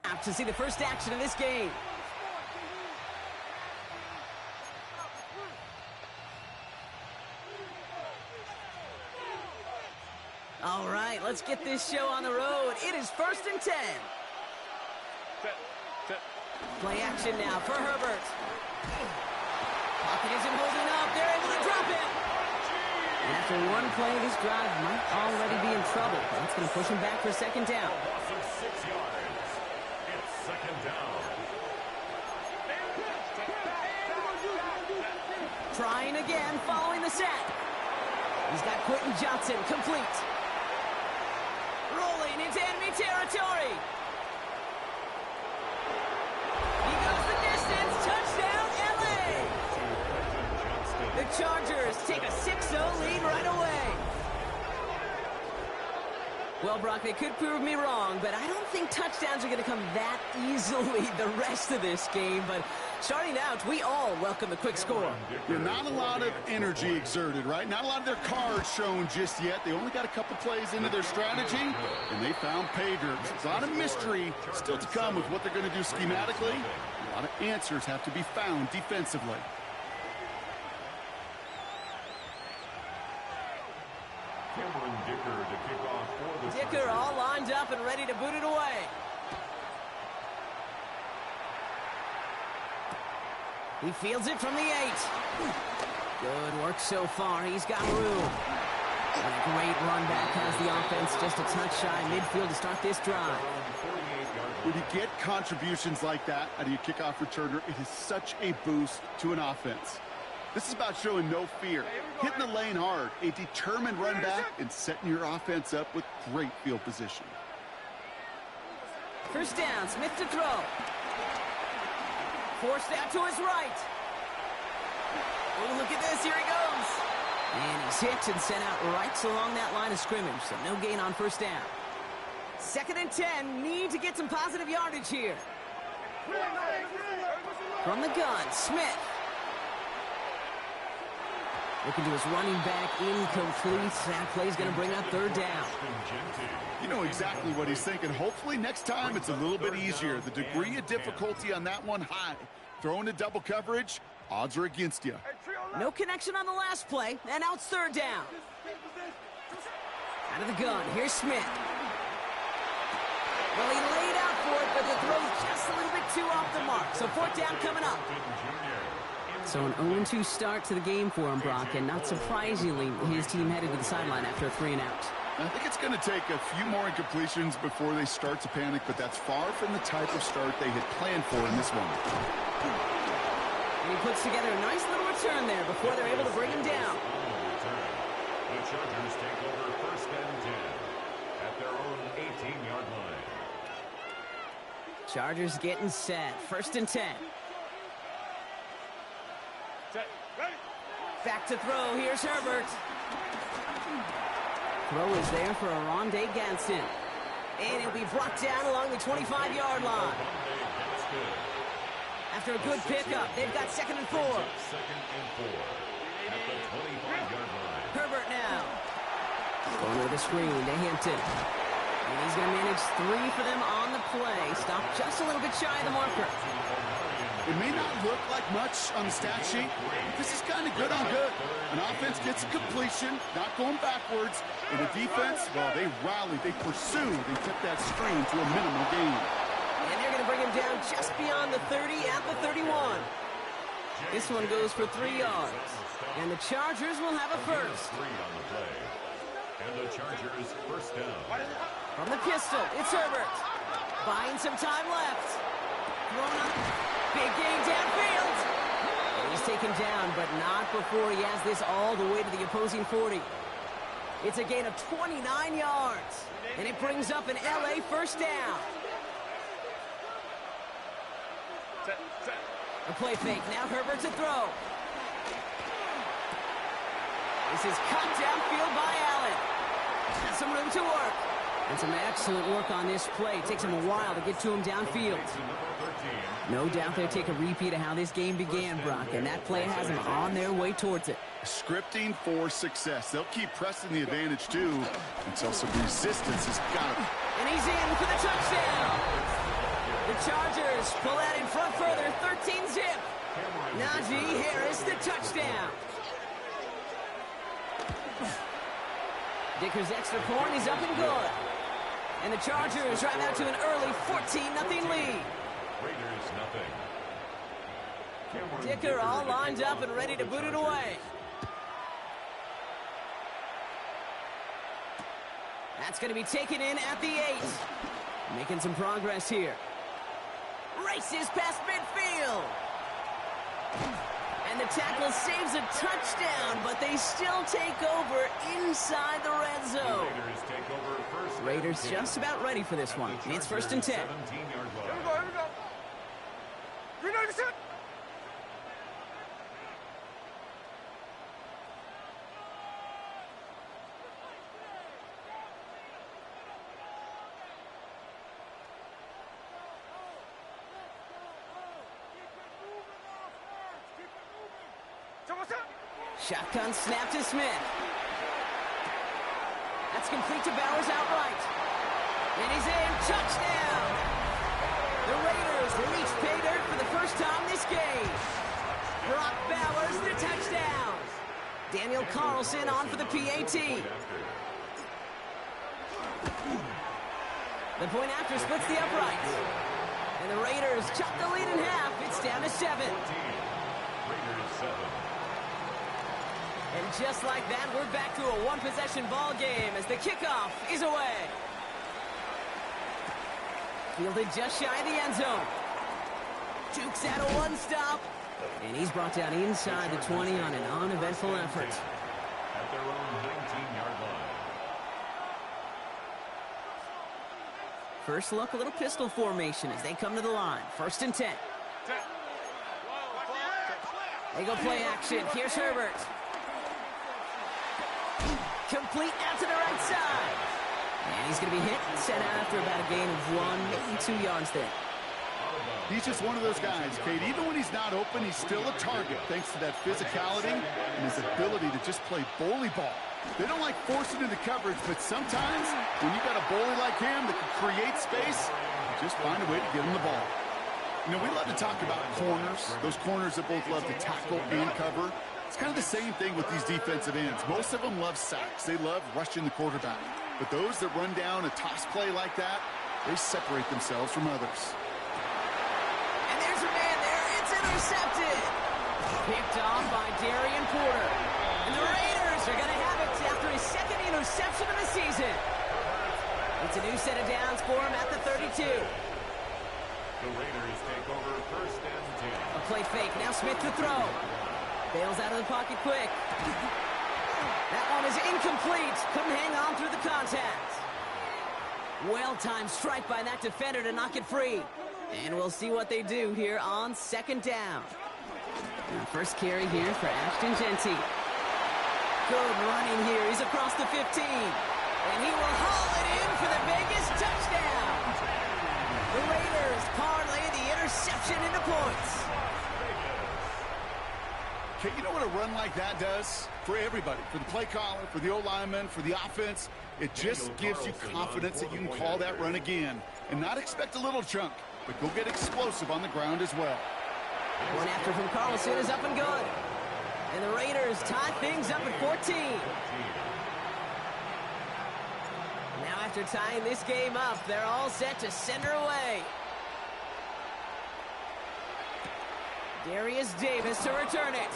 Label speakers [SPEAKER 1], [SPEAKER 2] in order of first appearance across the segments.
[SPEAKER 1] To see the first action of this game. All right, let's get this show on the road. It is 1st and 10. Play action now for Herbert. Pocket isn't holding up. They're able to drop it. And after one play, this drive might already be in trouble. That's going to push him back for 2nd down.
[SPEAKER 2] Loss of 6 yards. It's 2nd down.
[SPEAKER 1] Trying again, following the sack. He's got Quentin Johnson, complete. Rolling into enemy territory. He goes the distance. Touchdown, LA! The Chargers take a 6-0 lead right away. Well, Brock, they could prove me wrong, but I don't think touchdowns are going to come that easily the rest of this game. But starting out, we all welcome the quick score.
[SPEAKER 3] Yeah, not a lot of energy exerted, right? Not a lot of their cards shown just yet. They only got a couple plays into their strategy, and they found pay dirt. There's a lot of mystery still to come with what they're going to do schematically. A lot of answers have to be found defensively.
[SPEAKER 2] Cameron Dicker to kick off for the
[SPEAKER 1] Dicker all lined up and ready to boot it away. He fields it from the 8. Good work so far. He's got room. And a great run back has the offense just a touch shy midfield to start this drive.
[SPEAKER 3] When you get contributions like that out of your kickoff returner, it is such a boost to an offense. This is about showing no fear, hitting the lane hard, a determined run back, and setting your offense up with great field position.
[SPEAKER 1] 1st down, Smith to throw. Forced out to his right. Oh, look at this, here he goes. And he's hit and sent out right along that line of scrimmage, so no gain on 1st down. 2nd and 10, need to get some positive yardage here. From the gun, Smith. Looking to his running back, incomplete. That play's going to bring up 3rd down.
[SPEAKER 3] You know exactly what he's thinking. Hopefully next time it's a little bit easier. The degree of difficulty on that one high. Throwing to double coverage, odds are against you.
[SPEAKER 1] No connection on the last play, and now it's 3rd down. Out of the gun, here's Smith. Well, he laid out for it, but the throw's just a little bit too off the mark. So 4th down coming up. So an 0-2 start to the game for him, Brock, and not surprisingly, his team headed to the sideline after a 3-and-out.
[SPEAKER 3] I think it's going to take a few more incompletions before they start to panic, but that's far from the type of start they had planned for in this one.
[SPEAKER 1] And he puts together a nice little return there before they're able to bring him down.
[SPEAKER 2] The Chargers take over 1st and 10 at their own 18-yard line.
[SPEAKER 1] Chargers getting set. 1st and 10. Back to throw. Here's Herbert. Throw is there for Oronde Gadsden. And he'll be brought down along the 25-yard line. After a good pickup, they've got 2nd and 4.
[SPEAKER 2] 2nd and 4 at the 25-yard line.
[SPEAKER 1] Herbert now. Going to the screen to Hampton. And he's going to manage 3 for them on the play. Stop just a little bit shy of the marker.
[SPEAKER 3] It may not look like much on the stat sheet, but this is kind of good on good. An offense gets a completion, not going backwards, and the defense, well, they rallied, they pursued, and kept that strain to a minimal gain.
[SPEAKER 1] And they're going to bring him down just beyond the 30 at the 31. This one goes for 3 yards. And the Chargers will have a first.
[SPEAKER 2] 3 on the play. And the Chargers 1st down.
[SPEAKER 1] From the pistol, it's Herbert. Buying some time left. Thrown up. Big gain downfield. And he's taken down, but not before he has this all the way to the opposing 40. It's a gain of 29 yards. And it brings up an LA 1st down. A play fake. Now Herbert to throw. This is cut downfield by Allen. Got some room to work. And some excellent work on this play. It takes him a while to get to him downfield. No doubt they'll take a repeat of how this game began, Brock, and that play has them on their way towards it.
[SPEAKER 3] Scripting for success. They'll keep pressing the advantage, too, until some resistance is got it.
[SPEAKER 1] And he's in for the touchdown. Chargers pull that in front further, 13-zip. Najee Harris, the touchdown. Dicker's extra point is up and good. And the Chargers drive out to an early 14-0 lead.
[SPEAKER 2] Raiders nothing.
[SPEAKER 1] Dicker all lined up and ready to boot it away. That's going to be taken in at the 8. Making some progress here. Races past midfield. And the tackle saves a touchdown, but they still take over inside the red zone. Raiders just about ready for this one. It's 1st and 10.
[SPEAKER 4] Here we go. 397.
[SPEAKER 1] Shotgun snap to Smith. That's complete to Bowers outright. And he's in. Touchdown! The Raiders reach pay dirt for the first time this game. Brock Bowers, the touchdown. Daniel Carlson on for the PAT. The point after splits the upright. And the Raiders chop the lead in half. It's down to 7.
[SPEAKER 2] Raiders 7.
[SPEAKER 1] And just like that, we're back to a one-possession ball game as the kickoff is away. Fielded just shy of the end zone. Dukes out a one-stop. And he's brought down inside the 20 on an uneventful effort.
[SPEAKER 2] At their own 19-yard line.
[SPEAKER 1] First look, a little pistol formation as they come to the line. 1st and 10. They go play action. Here's Herbert. Complete out to the right side. And he's going to be hit and sent out after about a gain of 1, maybe 2 yards there.
[SPEAKER 3] He's just one of those guys, Kate. Even when he's not open, he's still a target thanks to that physicality and his ability to just play bully ball. They don't like forcing into coverage, but sometimes when you got a bully like him that can create space, just find a way to get him the ball. You know, we love to talk about corners, those corners that both love to tackle and cover. It's kind of the same thing with these defensive ends. Most of them love sacks. They love rushing the quarterback. But those that run down a toss play like that, they separate themselves from others.
[SPEAKER 1] And there's a man there. It's intercepted. Picked off by Darian Porter. And the Raiders are going to have it after his 2nd interception of the season. It's a new set of downs for him at the 32.
[SPEAKER 2] The Raiders take over 1st and 10.
[SPEAKER 1] A play fake. Now Smith to throw. Bails out of the pocket quick. That one is incomplete. Couldn't hang on through the contact. Well-timed strike by that defender to knock it free. And we'll see what they do here on 2nd down. And first carry here for Ashton Jeanty. Good running here. He's across the 15. And he will haul it in for the Vegas touchdown. The Raiders parlay the interception into points.
[SPEAKER 3] Okay, you know what a run like that does for everybody, for the play caller, for the O-lineman, for the offense? It just gives you confidence that you can call that run again and not expect a little chunk, but go get explosive on the ground as well.
[SPEAKER 1] One after from Carlson is up and good. And the Raiders tie things up at 14. Now after tying this game up, they're all set to send her away. Darius Davis to return it.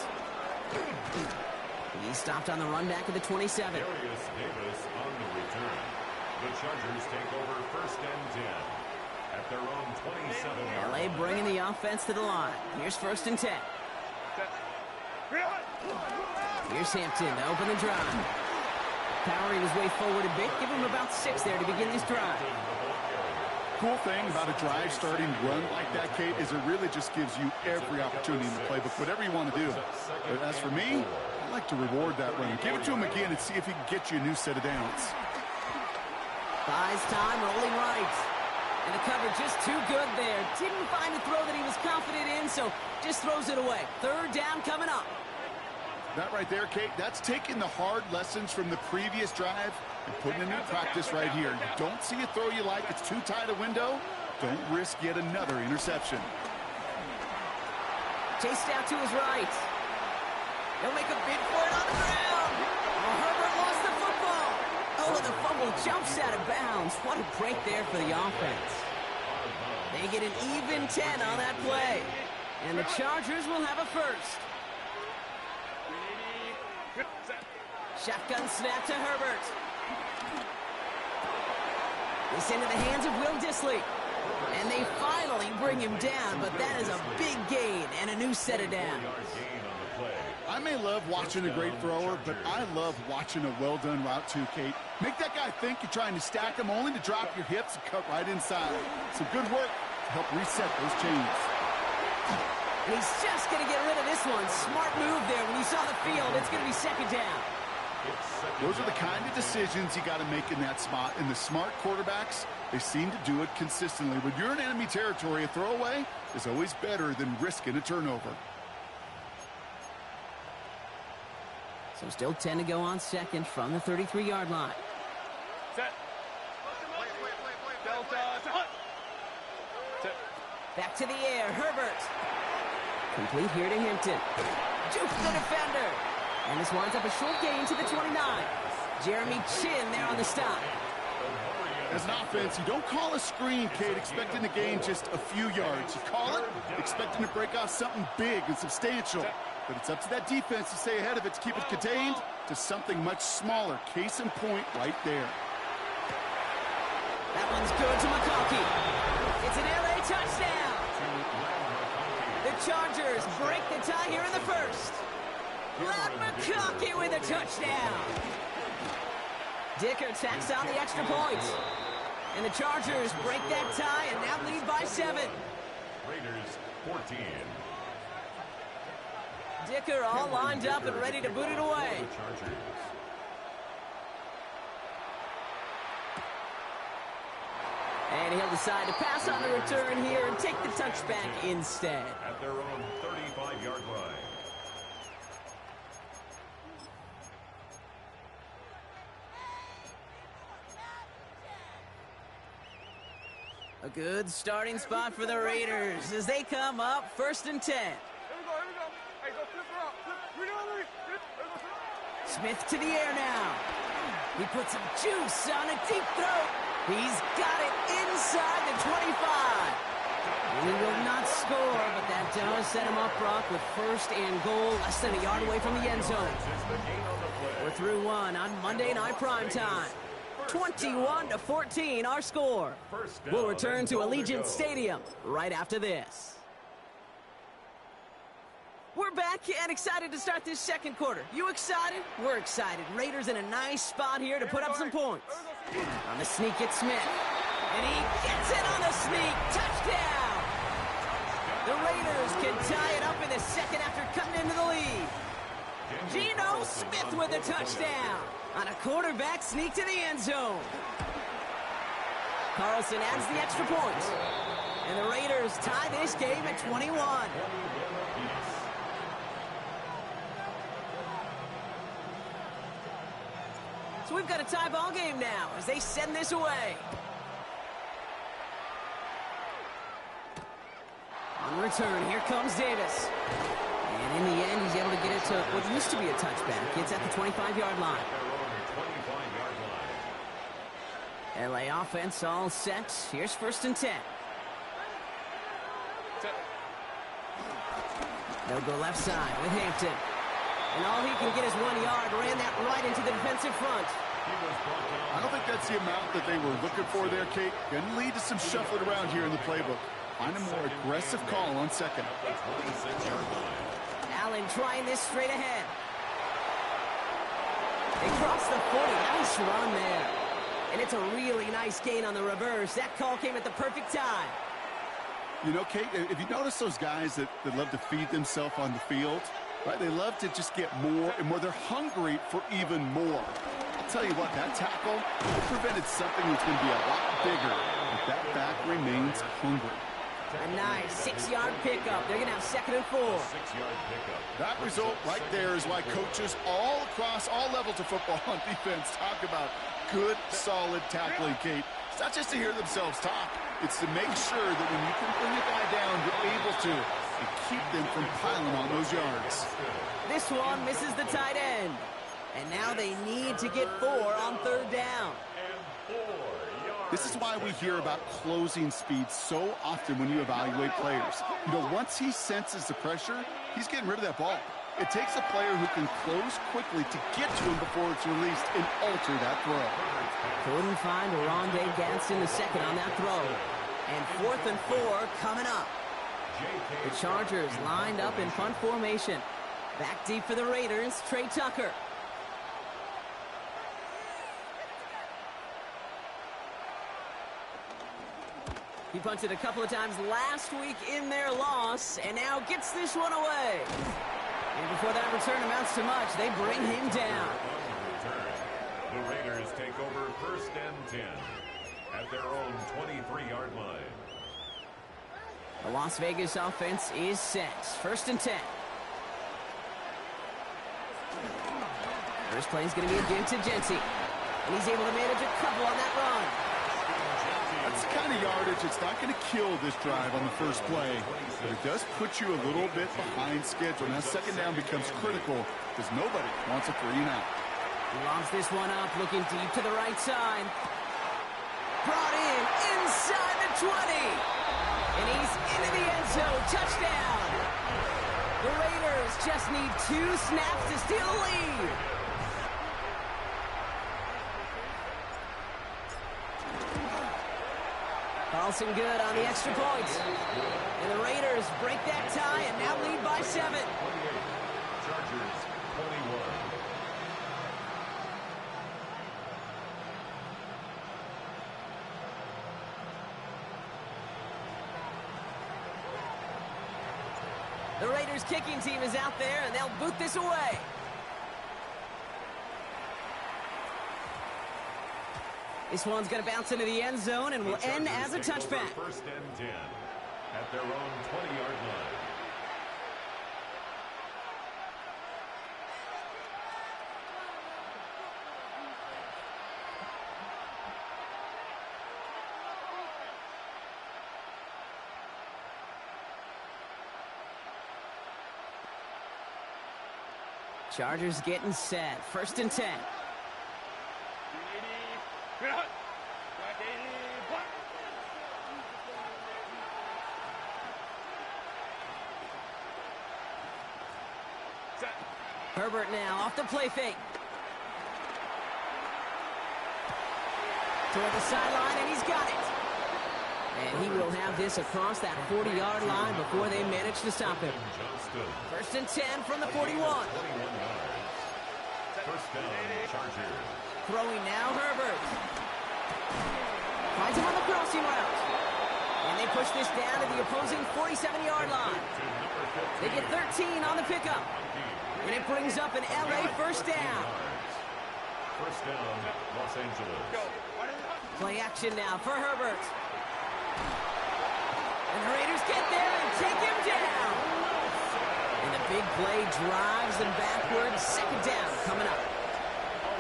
[SPEAKER 1] He stopped on the run back at the 27.
[SPEAKER 2] Darius Davis on the return. The Chargers take over 1st and 10 at their own 27-yard line.
[SPEAKER 1] LA bringing the offense to the line. Here's 1st and 10. Here's Hampton to open the drive. Powering his way forward a bit. Give him about 6 there to begin this drive.
[SPEAKER 3] Cool thing about a drive starting run like that, Kate, is it really just gives you every opportunity in the playbook, whatever you want to do. But as for me, I like to reward that run. Give it to him again and see if he can get you a new set of downs.
[SPEAKER 1] Buys time, rolling right. And the cover just too good there. Didn't find a throw that he was confident in, so just throws it away. 3rd down coming up.
[SPEAKER 3] That right there, Kate, that's taking the hard lessons from the previous drive and putting it into practice right here. You don't see a throw you like, it's too tight a window, Don't risk yet another interception.
[SPEAKER 1] Chased out to his right. He'll make a bid for it on the ground. Oh, Herbert lost the football. Oh, the fumble jumps out of bounds. What a break there for the offense. They get an even 10 on that play. And the Chargers will have a first. Shotgun snap to Herbert. This into the hands of Will Dissly. And they finally bring him down, but that is a big gain and a new set of downs.
[SPEAKER 3] I may love watching a great thrower, but I love watching a well-done route too, Kate. Make that guy think you're trying to stack him only to drop your hips and cut right inside. Some good work to help reset those chains.
[SPEAKER 1] He's just going to get rid of this one. Smart move there. When he saw the field, it's going to be second down.
[SPEAKER 3] Those are the kind of decisions you got to make in that spot. And the smart quarterbacks, they seem to do it consistently. When you're in enemy territory, a throwaway is always better than risking a turnover.
[SPEAKER 1] So still 10 to go on second from the 33-yard line.
[SPEAKER 4] Set. Delta. Set.
[SPEAKER 1] Back to the air, Herbert. Complete here to Hinton. Jukes the defender. And this winds up a short gain to the 29. Jeremy Chin there on the stop.
[SPEAKER 3] As an offense, you don't call a screen, Kate, expecting to gain just a few yards. You call it expecting to break off something big and substantial. But it's up to that defense to stay ahead of it, to keep it contained to something much smaller. Case in point right there.
[SPEAKER 1] That one's good to McConkey. It's an LA touchdown. The Chargers break the tie here in the first. Ladd McConkey with a touchdown. Dicker tacks on the extra point. And the Chargers break that tie and now lead by 7.
[SPEAKER 2] Raiders 14.
[SPEAKER 1] Dicker all lined up and ready to boot it away. And he'll decide to pass on the return here and take the touchback instead.
[SPEAKER 2] At their own 35-yard line.
[SPEAKER 1] A good starting spot for the Raiders as they come up first and 10.
[SPEAKER 4] Here we go. Hey, go flip her out. Flip.
[SPEAKER 1] Smith to the air now. He puts some juice on a deep throw. He's got it inside the 25. He will not score, but that does set him up, Brock, with first and goal, less than a yard away from the end zone. We're through one on Monday Night Primetime. 21-14, our score. We'll return to Allegiant Stadium right after this. We're back and excited to start this second quarter. You excited? We're excited. Raiders in a nice spot here to put up some points. On the sneak, it's Smith. And he gets it on the sneak. Touchdown! The Raiders can tie it up in the second after cutting into the lead. Geno Smith with a touchdown on a quarterback sneak to the end zone. Carlson adds the extra point. And the Raiders tie this game at 21. So we've got a tie ball game now as they send this away. On return, here comes Davis. And in the end, he's able to get it to what used to be a touchback. It's at the 25-yard line. LA offense all set. Here's first and 10. They'll go left side with Hampton. And all he can get is 1 yard. Ran that right into the defensive front.
[SPEAKER 3] I don't think that's the amount that they were looking for there, Kate. Going to lead to some shuffling around here in the playbook. Find a more aggressive call on second.
[SPEAKER 1] Allen trying this straight ahead. They cross the 40. Nice run there. And it's a really nice gain on the reverse. That call came at the perfect time.
[SPEAKER 3] You know, Kate, if you notice those guys that love to feed themselves on the field, right? They love to just get more and more. They're hungry for even more. I'll tell you what, that tackle prevented something that's going to be a lot bigger. But that back remains hungry.
[SPEAKER 1] A nice 6-yard pickup. They're going to have second and 4.
[SPEAKER 2] 6-yard pickup.
[SPEAKER 3] That result right there is why coaches all across all levels of football on defense talk about good, solid tackling, Kate. It's not just to hear themselves talk. It's to make sure that when you can bring a guy down, you're able to and keep them from piling on those yards.
[SPEAKER 1] This one misses the tight end. And now they need to get 4 on 3rd down.
[SPEAKER 3] This is why we hear about closing speed so often when you evaluate players. You know, once he senses the pressure, he's getting rid of that ball. It takes a player who can close quickly to get to him before it's released and alter that throw.
[SPEAKER 1] Couldn't find Rondé Gadsden the second on that throw. And 4th and 4 coming up. The Chargers lined up in punt formation. Back deep for the Raiders, Trey Tucker. He punted a couple of times last week in their loss, and now gets this one away. And before that return amounts to much, they bring him down.
[SPEAKER 2] The Raiders take over 1st and 10 at their own 23-yard line.
[SPEAKER 1] The Las Vegas offense is set. 1st and 10. First play is going to be a give to Jency. And he's able to manage a couple on that run.
[SPEAKER 3] That's the kind of yardage that's not going to kill this drive on the first play, but it does put you a little bit behind schedule. Now 2nd down becomes critical because nobody wants a 3 and out.
[SPEAKER 1] He lobs this one up, looking deep to the right side. Brought in inside the 20. And he's into the end zone. Touchdown. The Raiders just need 2 snaps to steal the lead. Carlson good on the extra point. And the Raiders break that tie and now lead by 7.
[SPEAKER 2] Chargers 21.
[SPEAKER 1] The Raiders kicking team is out there and they'll boot this away. This one's going to bounce into the end zone and will end as a touchback.
[SPEAKER 2] 1st and 10 at their own 20-yard line.
[SPEAKER 1] Chargers getting set. 1st and 10. Herbert now off the play fake. Toward the sideline, and he's got it. And he will have this across that 40-yard line before they manage to stop him. 1st and 10 from the 41.
[SPEAKER 2] 1st down, Chargers.
[SPEAKER 1] Throwing now, Herbert. Finds him on the crossing route. And they push this down to the opposing 47-yard line. They get 13 on the pickup. And it brings up an LA 1st down.
[SPEAKER 2] 1st down, Los Angeles.
[SPEAKER 1] Play action now for Herbert. And the Raiders get there and take him down. And the big play drives them backwards. 2nd down coming up.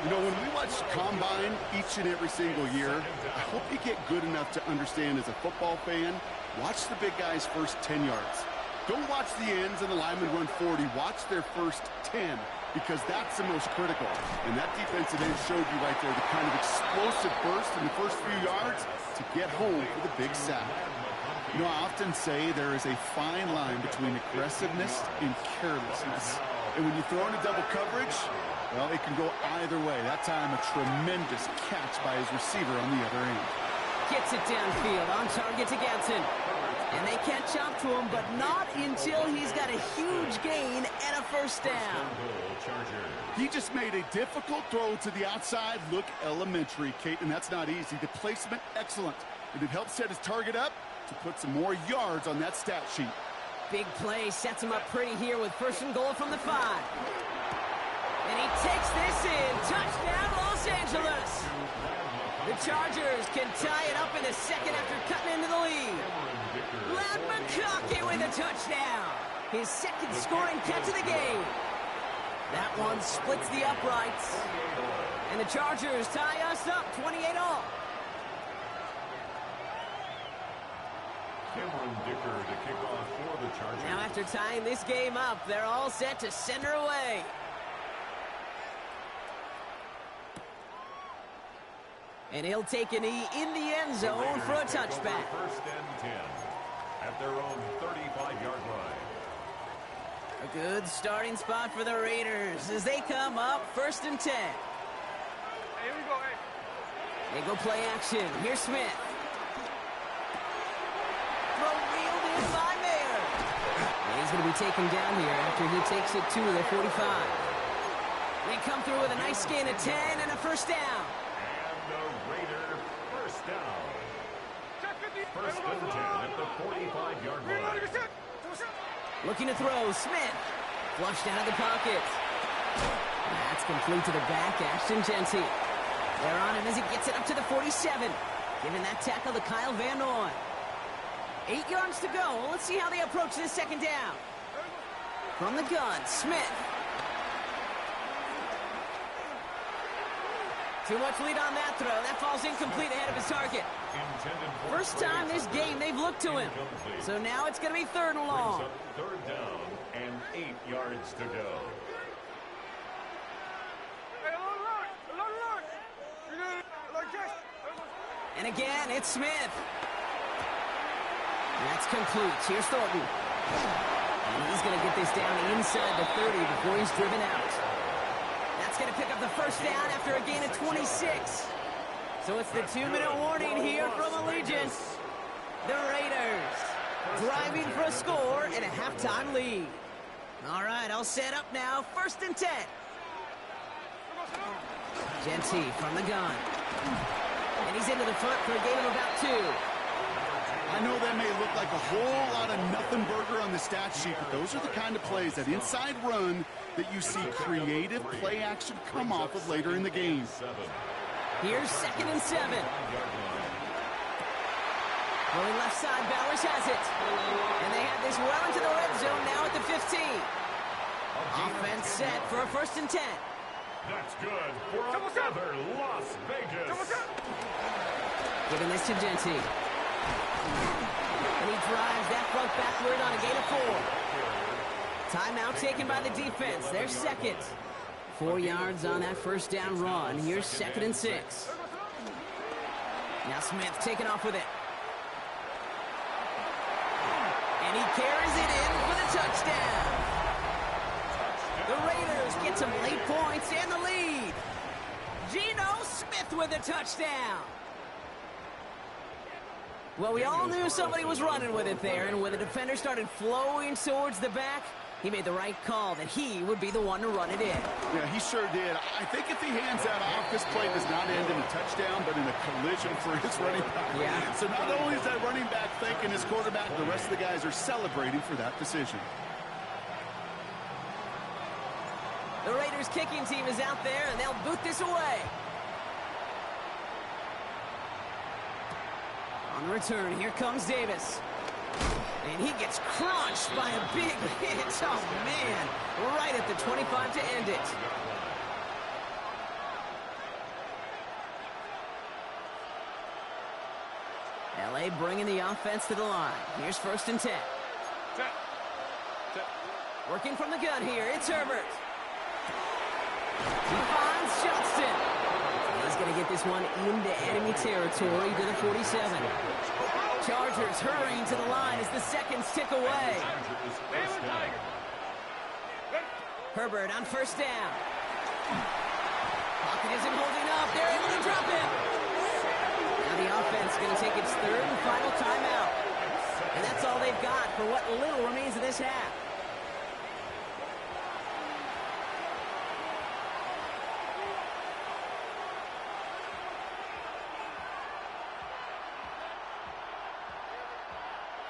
[SPEAKER 3] You know, when we watch Combine each and every single year, I hope you get good enough to understand as a football fan, watch the big guys' first 10 yards. Don't watch the ends and the linemen run 40. Watch their first 10 because that's the most critical. And that defensive end showed you right there the kind of explosive burst in the first few yards to get home for the big sack. You know, I often say there is a fine line between aggressiveness and carelessness. And when you throw into double coverage, well, it can go either way. That time, a tremendous catch by his receiver on the other end.
[SPEAKER 1] Gets it downfield, on target to Gadsden. And they catch up to him, but not until he's got a huge gain and a 1st down.
[SPEAKER 3] He just made a difficult throw to the outside look elementary, Kate, and that's not easy. The placement, excellent. And it helped set his target up to put some more yards on that stat sheet.
[SPEAKER 1] Big play sets him up pretty here with 1st and goal from the 5. And he takes this in. Touchdown, Los Angeles. The Chargers can tie it up in the 2nd after cutting into the lead. Ladd McConkey with a touchdown. His 2nd scoring catch of the game. That one splits the uprights. And the Chargers tie us up 28-all.
[SPEAKER 2] Cameron Dicker to kick off for the Chargers.
[SPEAKER 1] Now after tying this game up, they're all set to send her away. And he'll take a knee in the end zone for a touchback.
[SPEAKER 2] First and 10 at their own 35-yard line.
[SPEAKER 1] A good starting spot for the Raiders as they come up first and 10.
[SPEAKER 4] Hey, here we go, hey.
[SPEAKER 1] They go play action. Here's Smith. Throw reeled in by Mayer. And he's going to be taken down here after he takes it to the 45. They come through with a nice gain of 10 and a first down.
[SPEAKER 2] And the Raider first down.
[SPEAKER 4] Check 50.
[SPEAKER 2] First and 10 at the 45-yard line.
[SPEAKER 1] Looking to throw. Smith. Flushed out of the pocket. That's complete to the back. Ashton Jeanty. They're on him as he gets it up to the 47. Giving that tackle to Kyle Van Noy. 8 yards to go. Well, let's see how they approach this second down. From the gun, Smith. Too much lead on that throw. That falls incomplete ahead of his target. First time this game they've looked to him. So now it's going to be third and long.
[SPEAKER 2] Third down and 8 yards to go.
[SPEAKER 1] And again, it's Smith. That's complete. Here's Thornton. And he's going to get this down inside the 30 before he's driven out. That's going to pick up the first down after a gain of 26. So it's the 2-minute warning here from Allegiance. The Raiders driving for a score and a halftime lead. All right, all set up now. First and 10. Jeanty from the gun. And he's into the front for a gain of about 2.
[SPEAKER 3] I know that may look like a whole lot of nothing burger on the stat sheet, but those are the kind of plays, that inside run, that you see creative play action come off of later in the game.
[SPEAKER 1] Here's second and 7. Going left side, Bowers has it. And they have this well into the red zone now at the 15. Offense set for a first and 10.
[SPEAKER 2] That's good for another Las Vegas.
[SPEAKER 1] Giving this to Jeanty. And he drives that front backward on a gain of 4. Timeout taken by the defense. Their second. 4 yards on that first down run. Here's second and 6. Now Smith taking off with it. And he carries it in for the touchdown. The Raiders get some late points and the lead. Geno Smith with a touchdown. Well, we all knew somebody was running with it there, and when the defender started flowing towards the back, he made the right call that he would be the one to run it in.
[SPEAKER 3] Yeah, he sure did. I think if he hands that off, this play does not end in a touchdown, but in a collision for his running back.
[SPEAKER 1] Yeah.
[SPEAKER 3] So not only is that running back thanking his quarterback, the rest of the guys are celebrating for that decision.
[SPEAKER 1] The Raiders kicking team is out there, and they'll boot this away. On the return, here comes Davis. And he gets crunched by a big hit. Oh, man. Right at the 25 to end it. L.A. bringing the offense to the line. Here's first and 10. Working from the gun here. It's Herbert. He finds Johnston. He's going to get this one into enemy territory to the 47. Chargers hurrying to the line as the seconds tick away. Herbert on first down. Pocket isn't holding up. They're able to drop him. Now the offense is going to take its third and final timeout. And that's all they've got for what little remains of this half.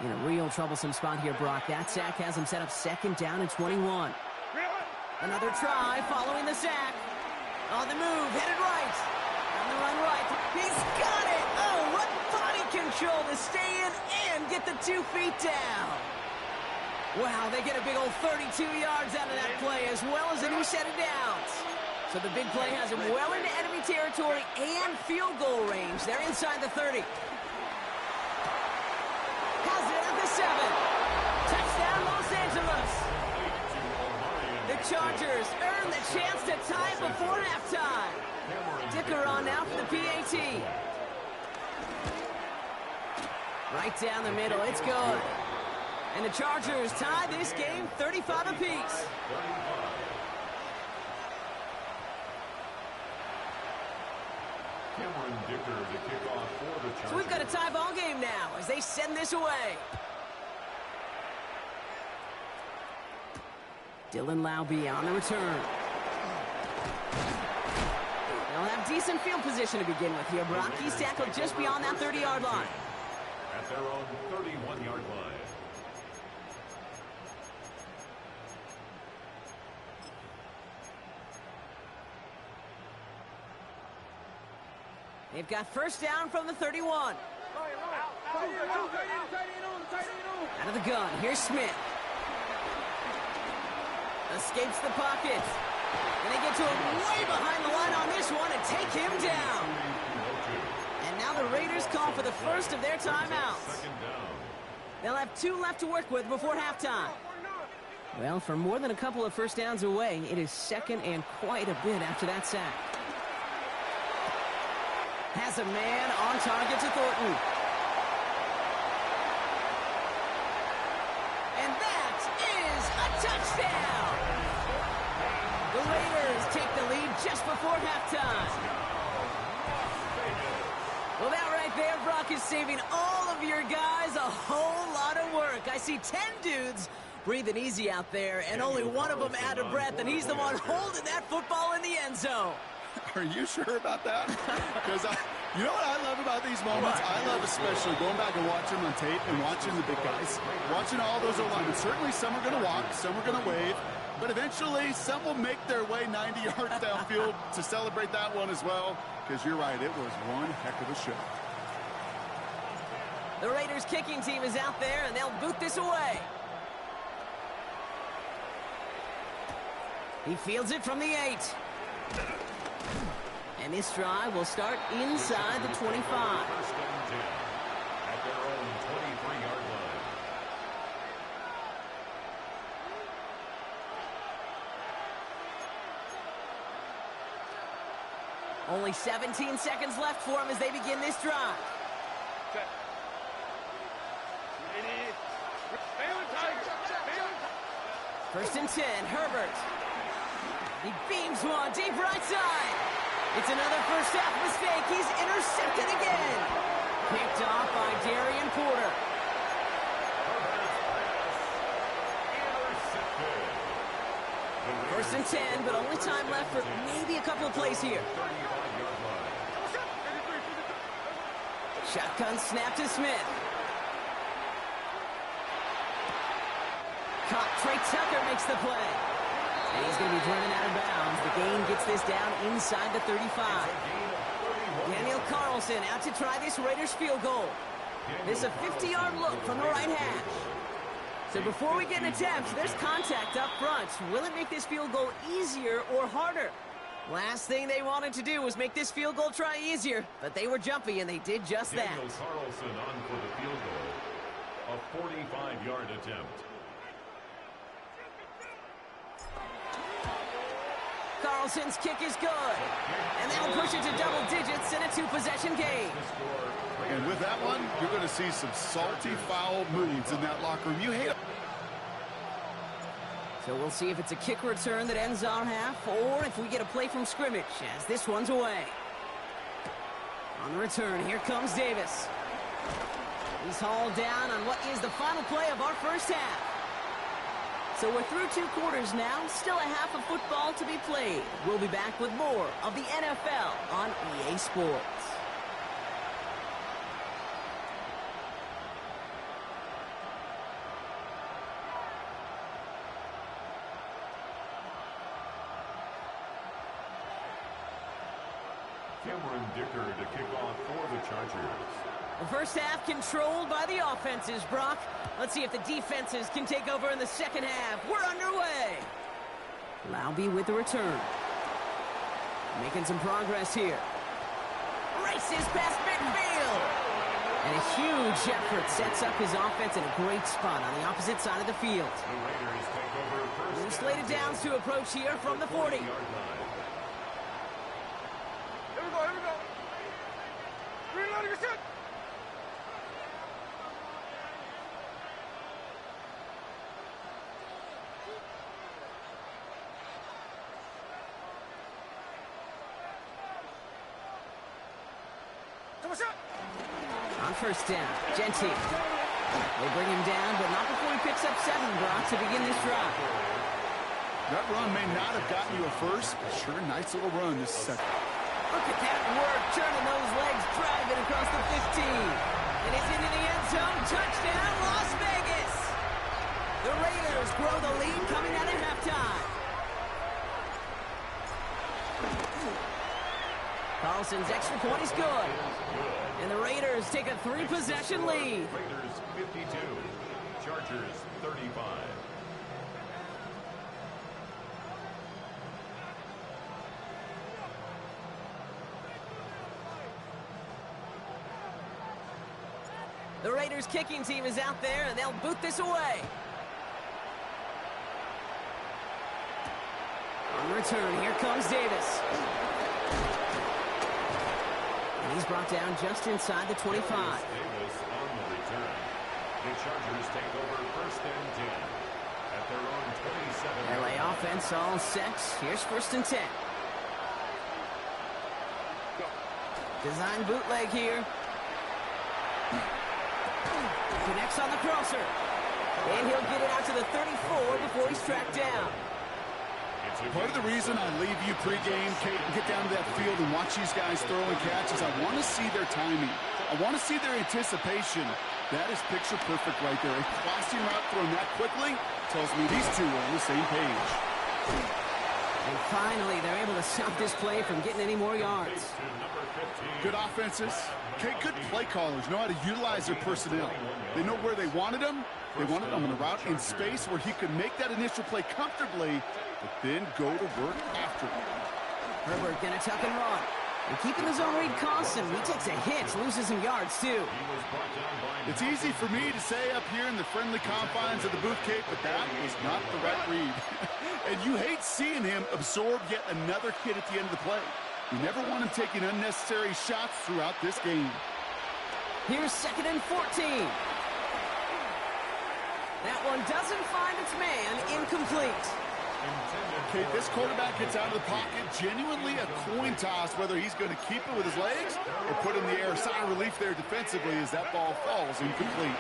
[SPEAKER 1] In a real troublesome spot here, Brock. That sack has him set up second down and 21. Another try following the sack. On the move, headed right. On the run right. He's got it! Oh, what body control to stay in and get the 2 feet down. Wow, they get a big old 32 yards out of that play, as well as a new set of downs. So the big play has him well into enemy territory and field goal range. They're inside the 30. Has it Touchdown, Los Angeles. The Chargers earn the chance to tie it before halftime. Dicker on now for the PAT. Right down the middle, it's good. And the Chargers tie this game 35 apiece.
[SPEAKER 2] Cameron Dicker to kick off for the Chargers.
[SPEAKER 1] So we've got a tie ball game now as they send this away. Dylan Laube on the return. They'll have decent field position to begin with here. Brock, he's tackled just beyond that 30-yard line.
[SPEAKER 2] At their own 31-yard line.
[SPEAKER 1] They've got first down from the 31. Out of the gun, here's Smith. Escapes the pocket. And they get to him way behind the line on this one and take him down. And now the Raiders call for the first of their timeouts. They'll have 2 left to work with before halftime. Well, for more than a couple of first downs away, it is second and quite a bit after that sack. Has a man on target to Thornton. And that is a touchdown! The Raiders take the lead just before halftime. Well, that right there, Brock, is saving all of your guys a whole lot of work. I see 10 dudes breathing easy out there, and only one of them out of breath, and he's the one holding that football in the end zone.
[SPEAKER 3] Are you sure about that? Because you know what I love about these moments? I love especially going back and watching them on tape and watching the big guys. Watching all those O-linemen. Certainly some are going to walk, some are going to wave, but eventually some will make their way 90 yards downfield to celebrate that one as well. Because you're right, it was one heck of a show.
[SPEAKER 1] The Raiders kicking team is out there, and they'll boot this away. He fields it from the 8. And this drive will start inside the 25.
[SPEAKER 2] First and 10 at their own 23-yard line.
[SPEAKER 1] Only 17 seconds left for him as they begin this drive. First and 10, Herbert. He beams one deep right side. It's another first half mistake. He's intercepted again. Picked off by Darian Porter. First and 10, but only time left for maybe a couple of plays here. Shotgun snap to Smith. Caught. Trey Tucker makes the play. And he's going to be driven out of bounds. The gain gets this down inside the 35. Daniel Carlson out to try this Raiders field goal. This is a 50-yard look from the right hash. So before we get an attempt, there's contact up front. Will it make this field goal easier or harder? Last thing they wanted to do was make this field goal try easier, but they were jumpy and they did just that.
[SPEAKER 2] Daniel Carlson on for the field goal. A 45-yard attempt.
[SPEAKER 1] Carlson's kick is good. And they'll push it to double digits in a 2-possession game.
[SPEAKER 3] And with that one, you're going to see some salty, foul moves in that locker room. You hate it.
[SPEAKER 1] So we'll see if it's a kick return that ends our half, or if we get a play from scrimmage as this one's away. On the return, here comes Davis. He's hauled down on what is the final play of our first half. So we're through 2 quarters now, still a half of football to be played. We'll be back with more of the NFL on EA Sports.
[SPEAKER 2] Cameron Dicker to kick off for the Chargers.
[SPEAKER 1] The first half controlled by the offenses, Brock. Let's see if the defenses can take over in the second half. We're underway. Laube with the return. Making some progress here. Races past midfield. And a huge effort sets up his offense in a great spot on the opposite side of the field.
[SPEAKER 2] The Raiders take over first
[SPEAKER 1] New slated downs to approach here from the 40.
[SPEAKER 4] Here we go, here we go. Reloading your shit. Come on, shot.
[SPEAKER 1] On first down, Gentile. They bring him down, but not before he picks up 7, Brock, to begin this drive.
[SPEAKER 3] That run may not have gotten you a first, but sure, nice little run this second.
[SPEAKER 1] Look at that work, turning those legs, driving across the 15. And it's into the end zone. Touchdown, Las Vegas! The Raiders grow the lead coming out of halftime. Carlson's extra point is good. And the Raiders take a 3-possession lead.
[SPEAKER 2] Raiders 52, Chargers 35.
[SPEAKER 1] The Raiders kicking team is out there, and they'll boot this away. On return, here comes Davis. And he's brought down just inside the 25.
[SPEAKER 2] Davis on the return. The Chargers take over first and 10 at their own 27.
[SPEAKER 1] LA offense all set. Here's first and 10. Design bootleg here. Connects on the crosser. And he'll get it out to the 34 before he's tracked down.
[SPEAKER 3] Part of the reason I leave you pregame, Kate, and get down to that field and watch these guys throw and catch is I want to see their timing. I want to see their anticipation. That is picture perfect right there. A crossing route thrown that quickly tells me these two are on the same page.
[SPEAKER 1] And finally, they're able to stop this play from getting any more yards.
[SPEAKER 3] Good offenses. Kate, good play callers know how to utilize their personnel. They know where they wanted them. They wanted them on a route in space where he could make that initial play comfortably, but then go to work after it.
[SPEAKER 1] Herbert gonna tuck and run. And keeping the zone read costs him. He takes a hit, loses some yards too.
[SPEAKER 3] It's easy for me to say up here in the friendly confines of the booth, Kate, but that was not the right read. And you hate seeing him absorb yet another hit at the end of the play. You never want him taking unnecessary shots throughout this game.
[SPEAKER 1] Here's 2nd and 14. That one doesn't find its man. Incomplete.
[SPEAKER 3] Okay, this quarterback gets out of the pocket. Genuinely a coin toss whether he's going to keep it with his legs or put in the air. Sigh of relief there defensively as that ball falls incomplete.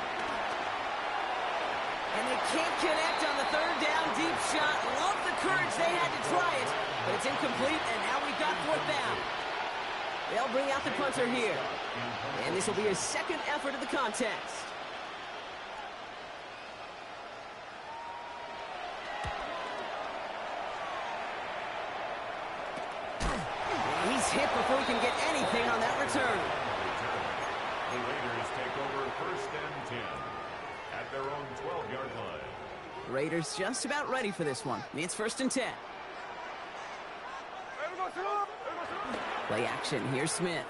[SPEAKER 1] And they can't connect on the 3rd down deep shot. Love the courage they had to try it, but it's incomplete, and now we've got 4th down. They'll bring out the punter here. And this will be his 2nd effort of the contest. And he's hit before he can get anything on that return.
[SPEAKER 2] The Raiders take over first and 10 at their own 12-yard line.
[SPEAKER 1] Raiders just about ready for this one. It's 1st and 10. Play action. Here's Smith.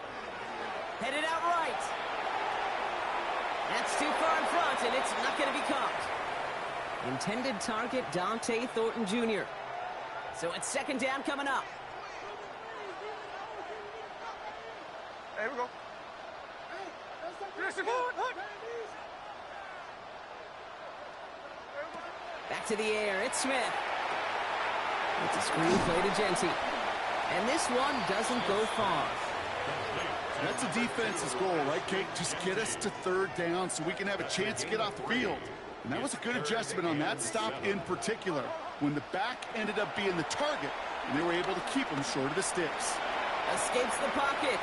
[SPEAKER 1] Headed out right. That's too far in front, and it's not going to be caught. Intended target, Dante Thornton Jr. So it's 2nd down coming up.
[SPEAKER 4] Here we go.
[SPEAKER 1] Back to the air. It's Smith. It's a screen play to Gentile. And this one doesn't go far.
[SPEAKER 3] That's a defense's goal, right, Kate? Just get us to 3rd down so we can have a chance to get off the field. And that was a good adjustment on that stop in particular, when the back ended up being the target, and they were able to keep him short of the sticks.
[SPEAKER 1] Escapes the pocket.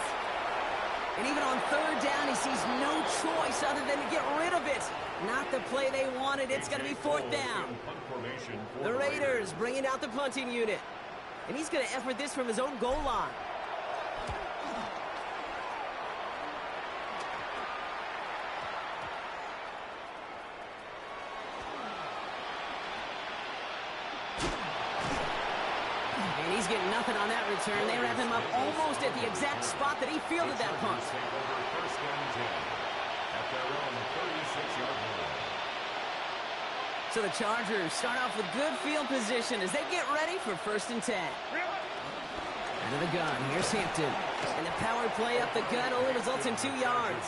[SPEAKER 1] And even on 3rd down, he sees no choice other than to get rid of it. Not the play they wanted. It's going to be 4th down. The Raiders bringing out the punting unit. And he's going to effort this from his own goal line. And he's getting nothing on that return. They wrap him up almost at the exact spot that he fielded that punt.
[SPEAKER 2] at their own 36-yard line.
[SPEAKER 1] So the Chargers start off with good field position as they get ready for 1st and 10. Out of the gun, here's Hampton. And the power play up the gun only results in 2 yards.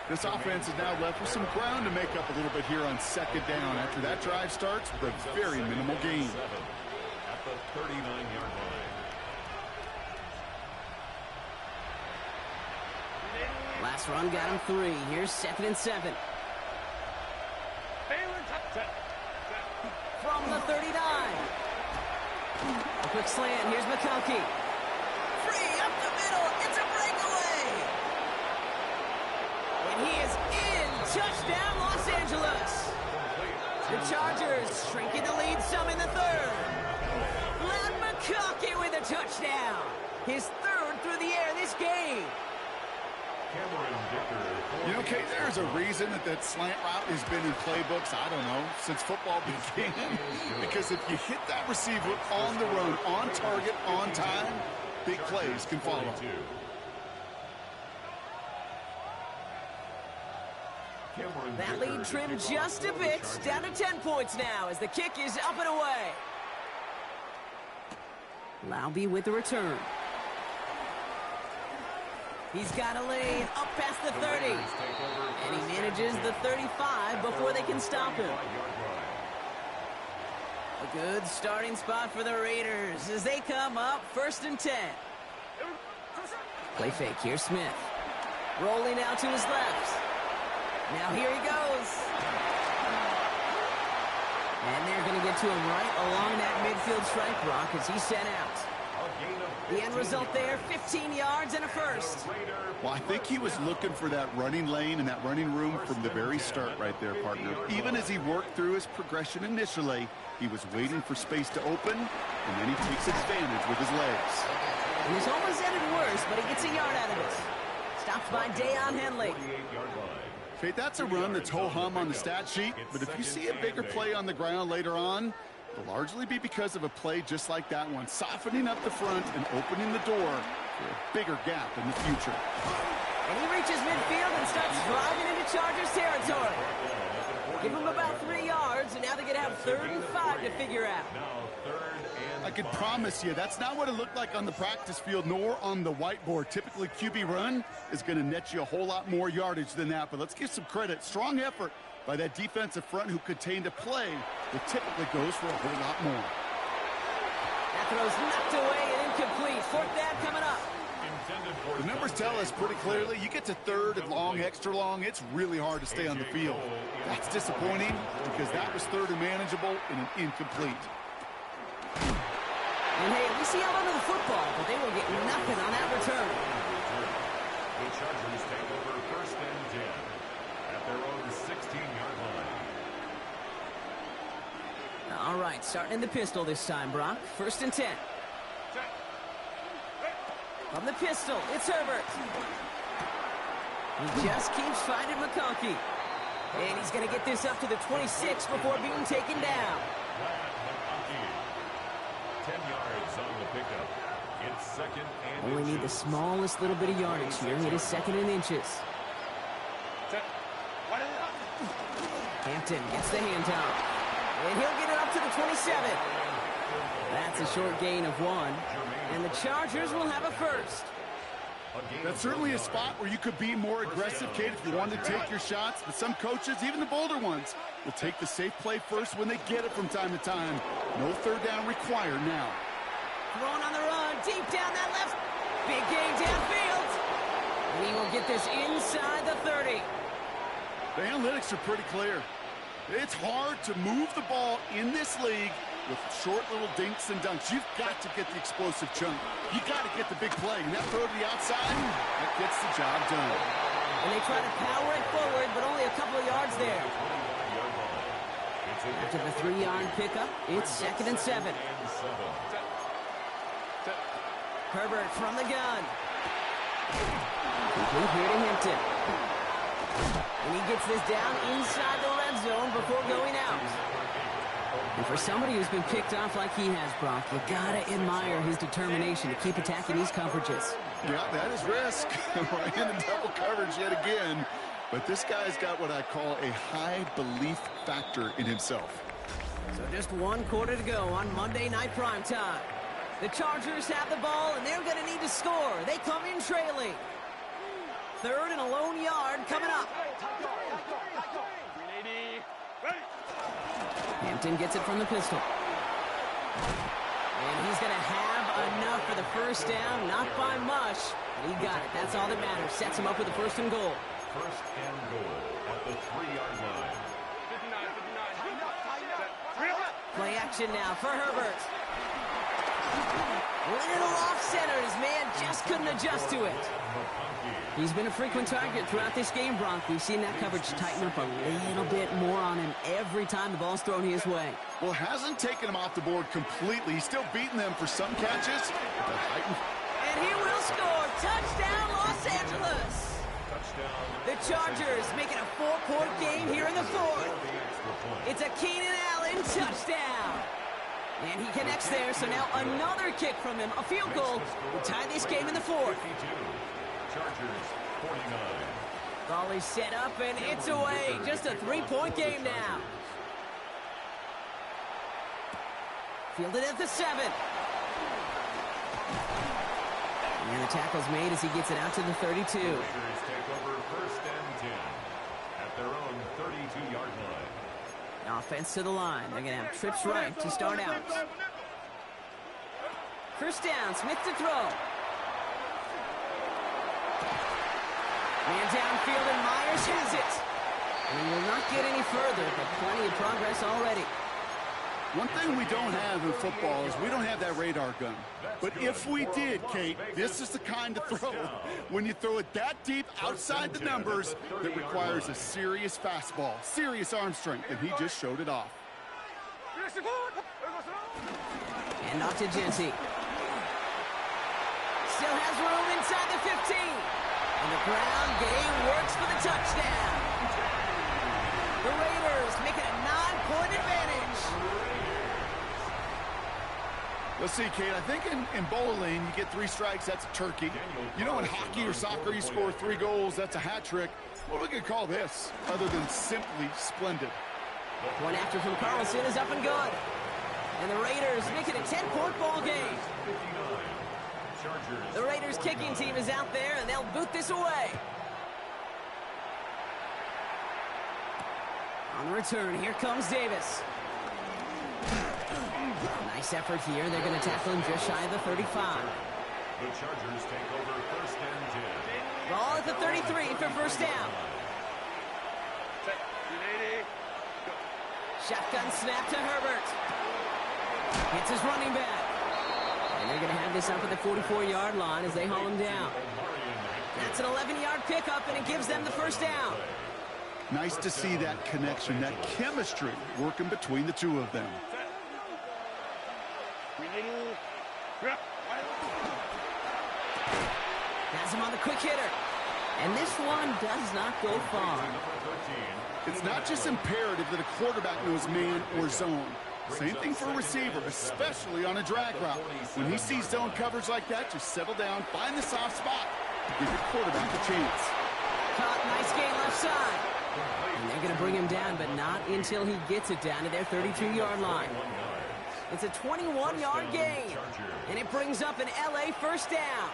[SPEAKER 3] This offense is now left with some ground to make up a little bit here on 2nd down. After that drive starts, but very minimal gain.
[SPEAKER 2] At the 39-yard line.
[SPEAKER 1] Last run got him 3. Here's 2nd and 7. From the 39. A quick slant. Here's McConkey. Free up the middle. It's a breakaway. And he is in. Touchdown, Los Angeles. The Chargers shrinking the lead some in the 3rd. Glad McConkey with a touchdown. His 3rd through the air this game.
[SPEAKER 3] You know, Kate, there's a reason that slant route has been in playbooks, I don't know, since football began. Because if you hit that receiver on the run, on target, on time, big plays can follow.
[SPEAKER 1] That lead trimmed just a bit, down to 10 points now as the kick is up and away. Laube with the return. He's got a lane up past the 30. And he manages the 35 before they can stop him. A good starting spot for the Raiders as they come up 1st and 10. Play fake. Here's Smith. Rolling out to his left. Now here he goes. And they're going to get to him right along that midfield strike block as he's sent out. The end result there, 15 yards and a 1st.
[SPEAKER 3] Well, I think he was looking for that running lane and that running room from the very start right there, partner. Even as he worked through his progression initially, he was waiting for space to open, and then he takes advantage with his legs.
[SPEAKER 1] And this almost ended worse, but he gets a yard out of it. Stopped by Deion Henley.
[SPEAKER 3] Okay, that's a run that's ho-hum on the stat sheet, but if you see a bigger play on the ground later on, it'll largely be because of a play just like that one, softening up the front and opening the door for a bigger gap in the future.
[SPEAKER 1] And he reaches midfield and starts driving into Chargers territory. Give him about 3 yards, and now they're going to have 3rd and 5 to figure out.
[SPEAKER 3] I can promise you, that's not what it looked like on the practice field, nor on the whiteboard. Typically, QB run is going to net you a whole lot more yardage than that, but let's give some credit. Strong effort by that defensive front who contained a play that typically goes for a whole lot more.
[SPEAKER 1] That throw's knocked away and incomplete. 4th down coming up.
[SPEAKER 3] The numbers tell us pretty clearly, you get to 3rd and long, extra long, it's really hard to stay on the field. That's disappointing because that was 3rd and manageable and an incomplete.
[SPEAKER 1] And hey, we see out under the football, but they will get nothing on that return.
[SPEAKER 2] The Chargers take over 1st and 10 at their own 16-yard line.
[SPEAKER 1] All right, starting in the pistol this time, Brock. 1st and 10. From the pistol, it's Herbert. He just keeps finding McConkey. And he's going to get this up to the 26 before being taken down.
[SPEAKER 2] 10 yards on the pickup. It's 2nd and
[SPEAKER 1] Only need the smallest little bit of yardage here. It is 2nd in inches. Hampton gets the handoff. And he'll get it up to the 27. That's a short gain of 1. And the Chargers will have a 1st.
[SPEAKER 3] That's certainly a spot where you could be more aggressive, Kate, if you want to take your shots. But some coaches, even the bolder ones, will take the safe play first when they get it from time to time. No 3rd down required now.
[SPEAKER 1] Thrown on the run, deep down that left. Big gain downfield. And he will get this inside the 30.
[SPEAKER 3] The analytics are pretty clear. It's hard to move the ball in this league with short little dinks and dunks. You've got to get the explosive chunk. You got to get the big play. And that throw to the outside, that gets the job done.
[SPEAKER 1] And they try to power it forward, but only a couple of yards there. After the 3-yard pickup, it's 2nd and 7. Herbert from the gun. Complete here to Hampton. And he gets this down inside the red zone before going out. And for somebody who's been picked off like he has, Brock, you gotta admire his determination to keep attacking these coverages.
[SPEAKER 3] Yeah, that is risk. We're in double coverage yet again. But this guy's got what I call a high belief factor in himself.
[SPEAKER 1] So just 1 quarter to go on Monday Night Primetime. The Chargers have the ball, and they're going to need to score. They come in trailing. 3rd and a lone yard coming up. Hampton gets it from the pistol. And he's going to have enough for the first down. Not by much, but he got it. That's all that matters. Sets him up with the 1st and goal.
[SPEAKER 2] 1st and goal at the 3-yard line.
[SPEAKER 1] Play action now for Herbert. Little off center. His man just couldn't adjust to it. He's been a frequent target throughout this game, Bronk. We've seen that coverage tighten up a little bit more on him every time the ball's thrown his way.
[SPEAKER 3] Well, hasn't taken him off the board completely. He's still beating them for some catches.
[SPEAKER 1] And he will score. Touchdown, Los Angeles. The Chargers making a 4-point game here in the 4th. It's a Keenan Allen touchdown. And he connects there, so now another kick from him. A field goal will tie this game in the 4th.
[SPEAKER 2] Chargers 49.
[SPEAKER 1] Ball is set up, and it's away. Just a 3-point game now. Fielded at the 7. And the tackle's made as he gets it out to the 32.
[SPEAKER 2] Chargers take over 1st and 10 at their own 32-yard line.
[SPEAKER 1] Offense to the line. They're going to have trips right to start out. 1st down, Smith to throw. Man downfield, and Myers has it. And he will not get any further, but plenty of progress already.
[SPEAKER 3] One thing we don't have in football is we don't have that radar gun. But if we did, Kate, this is the kind of throw, when you throw it that deep outside the numbers, that requires a serious fastball, serious arm strength, and he just showed it off.
[SPEAKER 1] And off to Genty. Still has room inside the 15. And the ground game works for the touchdown. The Raiders make it a 9-point advantage.
[SPEAKER 3] Let's see, Kate, I think in bowling, you get 3 strikes, that's a turkey. You know, in hockey or soccer, you score 3 goals, that's a hat trick. What are we going to call this, other than simply splendid?
[SPEAKER 1] One after from Carlson is up and good. And the Raiders make it a 10-point ball game. The Raiders kicking team is out there, and they'll boot this away. On the return, here comes Davis. Nice effort here. They're going to tackle him just shy of the 35.
[SPEAKER 2] The Chargers take over 1st and 10.
[SPEAKER 1] Ball at the 33 for 1st down. Shotgun snap to Herbert. Hits his running back. And they're going to have this up at the 44-yard line as they haul him down. That's an 11-yard pickup, and it gives them the 1st down.
[SPEAKER 3] Nice to see that connection, that chemistry working between the two of them.
[SPEAKER 1] Has him on the quick hitter. And this one does not go far.
[SPEAKER 3] It's not just imperative that a quarterback knows man or zone. Same thing for a receiver, especially on a drag route. When he sees zone coverage like that, just settle down, find the soft spot, give your quarterback a chance.
[SPEAKER 1] Caught, nice gain left side. And they're going to bring him down, but not until he gets it down to their 32-yard line. It's a 21-yard gain, and it brings up an LA 1st down.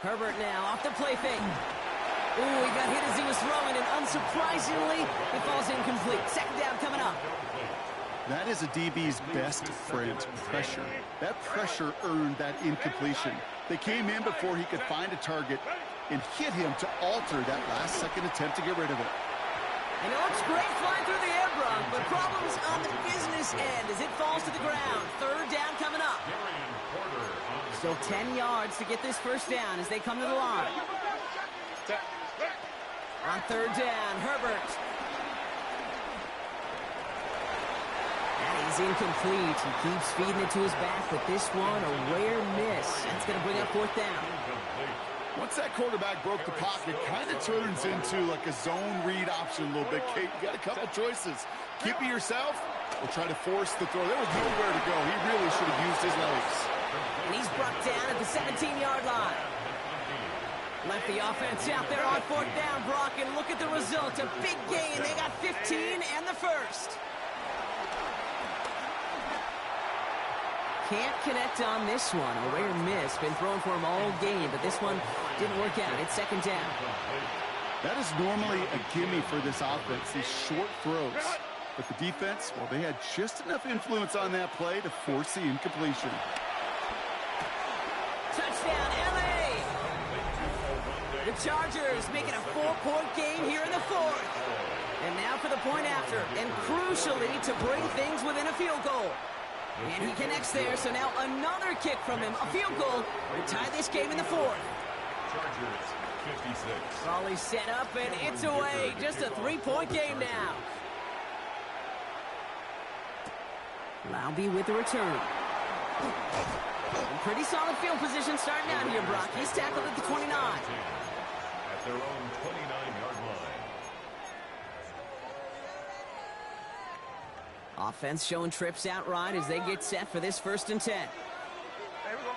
[SPEAKER 1] Herbert now off the play fake. Ooh, he got hit as he was throwing, and unsurprisingly, it falls incomplete. 2nd down coming up.
[SPEAKER 3] That is a DB's best friend, pressure. That pressure earned that incompletion. They came in before he could find a target and hit him to alter that last-second attempt to get rid of it.
[SPEAKER 1] And it looks great flying through the air, Bronk, but problems on the business end as it falls to the ground. 3rd down coming up. Still 10 yards to get this 1st down as they come to the line. On 3rd down, Herbert. And he's incomplete. He keeps feeding it to his back, but this one, a rare miss. That's going to bring up 4th down.
[SPEAKER 3] Once that quarterback broke the pocket, kind of turns into like a zone read option a little bit. Kate, you got a couple choices. Keep it yourself or try to force the throw. There was nowhere to go. He really should have used his legs.
[SPEAKER 1] And he's brought down at the 17-yard line. Left the offense out there on fourth down, Brock, and look at the result. A big gain. They got 15 and the first. Can't connect on this one. A rare miss. Been thrown for him all game, but this one didn't work out. It's second down.
[SPEAKER 3] That is normally a gimme for this offense, these short throws. But the defense, well, they had just enough influence on that play to force the incompletion.
[SPEAKER 1] Touchdown, L.A. The Chargers making a 4-point game here in the fourth. And now for the point after, and crucially to bring things within a field goal. And he connects there, so now another kick from him, a field goal, to tie this game in the fourth.
[SPEAKER 2] Chargers, 56.
[SPEAKER 1] Raleigh set up, and it's away. Just a 3-point game now. Laube with the return. Pretty solid field position starting out here, Brock. He's tackled at the 29.
[SPEAKER 2] At their own 29-yard line.
[SPEAKER 1] Offense showing trips outright as they get set for this 1st and 10.
[SPEAKER 4] There we go.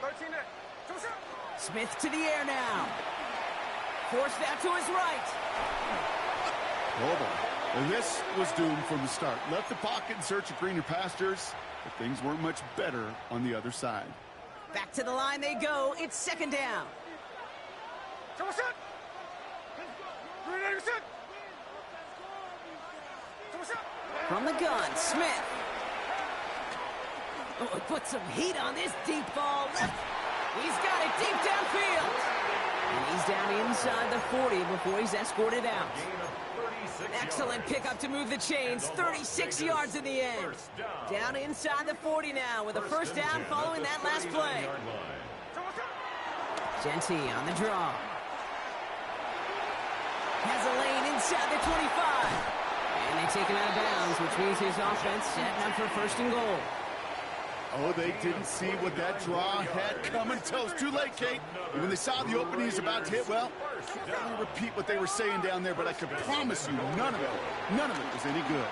[SPEAKER 4] 13 there.
[SPEAKER 1] Smith to the air now. Forced out to his right.
[SPEAKER 3] Oh, boy. And this was doomed from the start. Left the pocket in search of greener pastures, but things weren't much better on the other side.
[SPEAKER 1] Back to the line they go. It's second down. From the gun, Smith. Oh, put some heat on this deep ball. He's got it deep downfield. And he's down inside the 40 before he's escorted out. Excellent pickup to move the chains. 36 yards in the end. Down inside the 40 now with a first down following that last play. Genty on the draw. Has a lane inside the 25. And they take him out of bounds, which means his offense setting up for 1st and goal.
[SPEAKER 3] Oh, they didn't see what that draw had coming until it was too late, Kate. And when they saw the opening he was about to hit, well, I can't really repeat what they were saying down there, but I can promise you none of it was any good.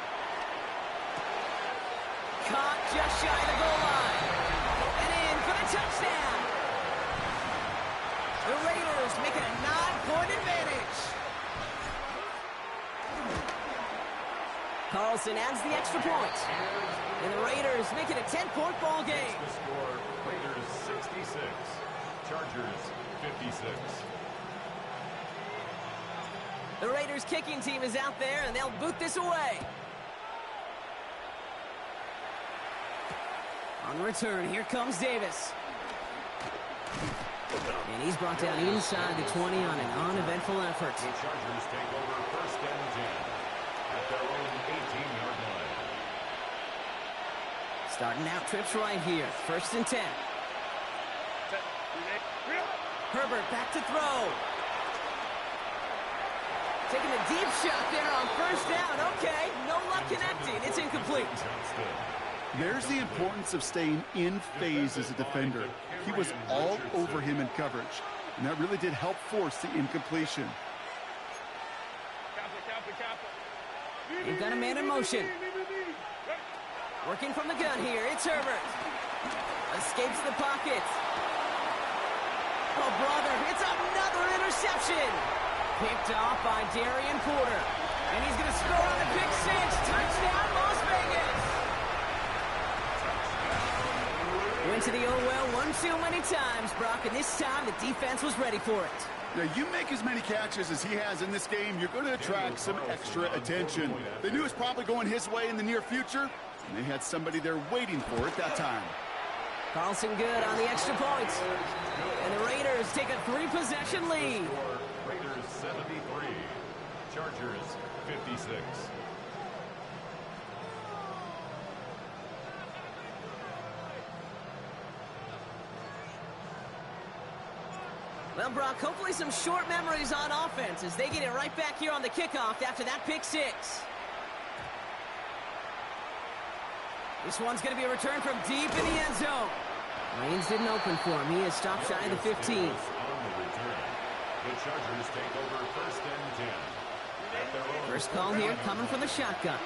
[SPEAKER 1] Caught just shy of the goal line. And in for the touchdown. The Raiders making a 9-point advantage. Carlson adds the extra point. And the Raiders make it a 10-point ball game.
[SPEAKER 2] The score, Raiders 66, Chargers 56.
[SPEAKER 1] The Raiders kicking team is out there, and they'll boot this away. On the return, here comes Davis. And he's brought down inside the 20 on an uneventful effort.
[SPEAKER 2] The Chargers take over 1st and 10 at their own 18-yard line.
[SPEAKER 1] Starting out trips right here. 1st and 10. Herbert back to throw. Taking a deep shot there on 1st down. Okay, no luck connecting. It's incomplete.
[SPEAKER 3] There's the importance of staying in phase as a defender. He was all over him in coverage, and that really did help force the incompletion.
[SPEAKER 1] They've got a man in motion. Working from the gun here, it's Herbert. Escapes the pocket. Oh, brother, it's another interception. Picked off by Darian Porter. And he's going to score on the pick six. Touchdown, Las Vegas. Went to the oh well one too many times, Brock, and this time the defense was ready for it.
[SPEAKER 3] Now, you make as many catches as he has in this game, you're going to attract some extra attention. They knew it was probably going his way in the near future, and they had somebody there waiting for it that time.
[SPEAKER 1] Carlson good on the extra point. And the Raiders take a 3-possession lead.
[SPEAKER 2] Raiders 73, Chargers 56.
[SPEAKER 1] Well, Brock, hopefully some short memories on offense as they get it right back here on the kickoff after that pick six. This one's going to be a return from deep in the end zone. Lanes didn't open for him. He is stopped shy of the 15.
[SPEAKER 2] On the return, the Chargers take over 1st and 10. At their own
[SPEAKER 1] First call here coming from the shotgun.